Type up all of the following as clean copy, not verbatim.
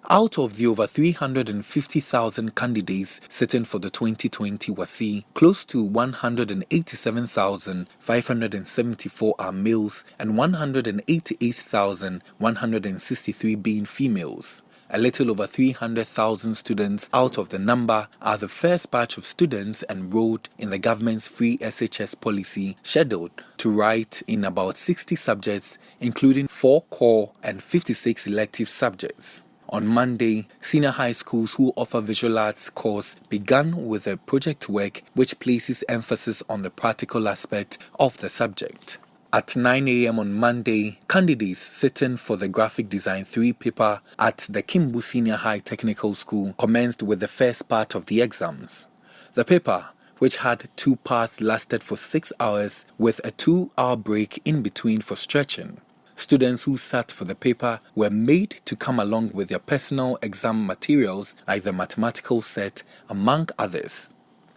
Out of the over 350,000 candidates sitting for the 2020 WASSCE, close to 187,574 are males and 188,163 being females. A little over 300,000 students out of the number are the first batch of students enrolled in the government's free SHS policy, scheduled to write in about 60 subjects, including 4 core and 56 elective subjects. On Monday, senior high schools who offer visual arts course began with a project work which places emphasis on the practical aspect of the subject. At 9 a.m. on Monday, candidates sitting for the Graphic Design 3 paper at the Kimbu Senior High Technical School commenced with the first part of the exams. The paper, which had 2 parts, lasted for 6 hours with a 2-hour break in between for stretching. Students who sat for the paper were made to come along with their personal exam materials like the mathematical set, among others.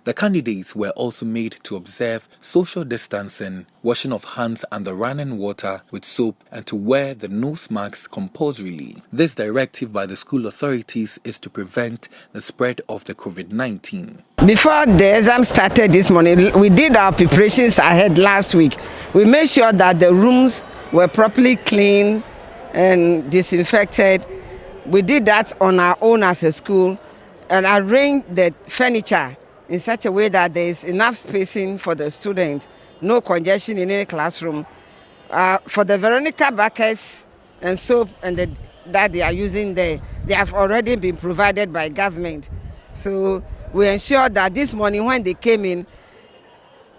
The candidates were also made to observe social distancing, washing of hands under running water with soap, and to wear the nose masks compulsorily. This directive by the school authorities is to prevent the spread of the COVID-19. Before the exam started this morning, we did our preparations ahead last week. We made sure that the rooms were properly cleaned and disinfected. We did that on our own as a school and arranged the furniture in such a way that there is enough spacing for the students, no congestion in any classroom. For the Veronica buckets and soap that they are using there, they have already been provided by government. So we ensure that this morning when they came in,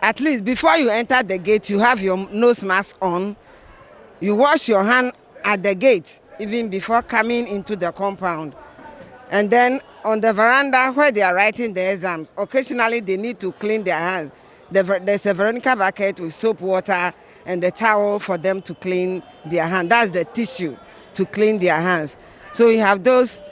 at least before you enter the gate, you have your nose mask on. You wash your hand at the gate, even before coming into the compound. And then on the veranda where they are writing the exams, occasionally they need to clean their hands. There's a Veronica bucket with soap water and the towel for them to clean their hands. That's the tissue to clean their hands. So we have those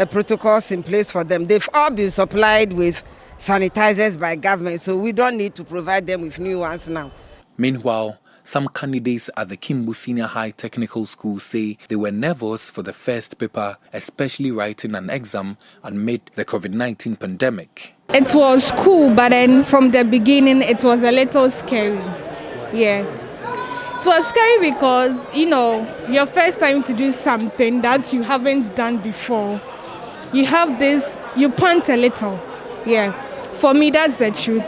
protocols in place for them. They've all been supplied with sanitizers by government, so we don't need to provide them with new ones now. Meanwhile, some candidates at the Kimbu Senior High Technical School say they were nervous for the first paper, especially writing an exam amid the COVID-19 pandemic. It was cool, but then from the beginning it was a little scary. Yeah. It was scary because, your first time to do something that you haven't done before. You have this, you pant a little. Yeah. For me, that's the truth.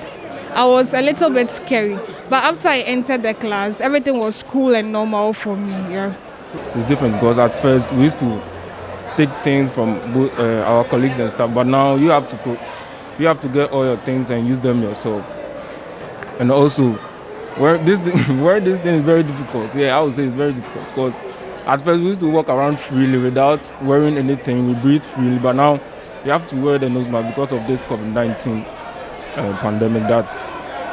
I was a little bit scary, but after I entered the class, everything was cool and normal for me. Yeah. It's different because at first we used to take things from our colleagues and stuff, but now you have to get all your things and use them yourself. And also, where this thing is very difficult. Yeah, I would say it's very difficult because at first we used to walk around freely without wearing anything. We breathe freely, but now you have to wear the nose mask because of this COVID-19 pandemic that's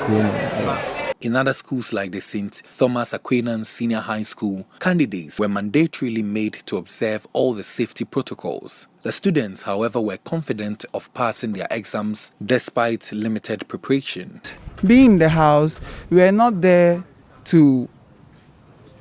going on. Yeah. In other schools like the St. Thomas Aquinas Senior High School, candidates were mandatorily made to observe all the safety protocols. The students, however, were confident of passing their exams despite limited preparation. Being in the house, we were not there to,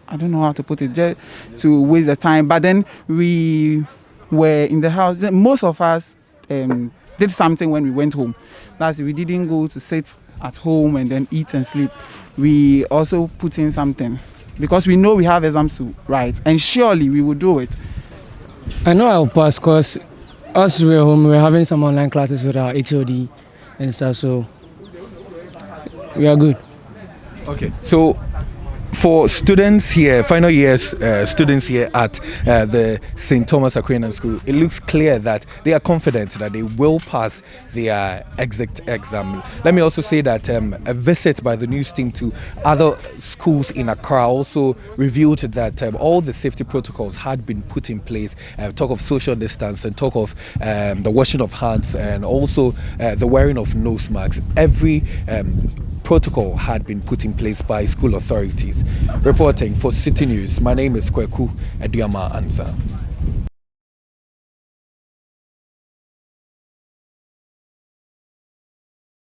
I don't know how to put it, just to waste the time. But then we were in the house. Most of us did something when we went home. We didn't go to sit at home and then eat and sleep. We also put in something because we know we have exams to write, and surely we will do it. I know I'll pass because us we were home, we were having some online classes with our HOD and stuff, so we are good. Okay, so for students here, final years students here at the St. Thomas Aquinas School, it looks clear that they are confident that they will pass their exit exam. Let me also say that a visit by the news team to other schools in Accra also revealed that all the safety protocols had been put in place. Talk of social distance and talk of the washing of hands and also the wearing of nose masks. Every protocol had been put in place by school authorities. Reporting for Citi News, my name is Kweku Eduama Ansa.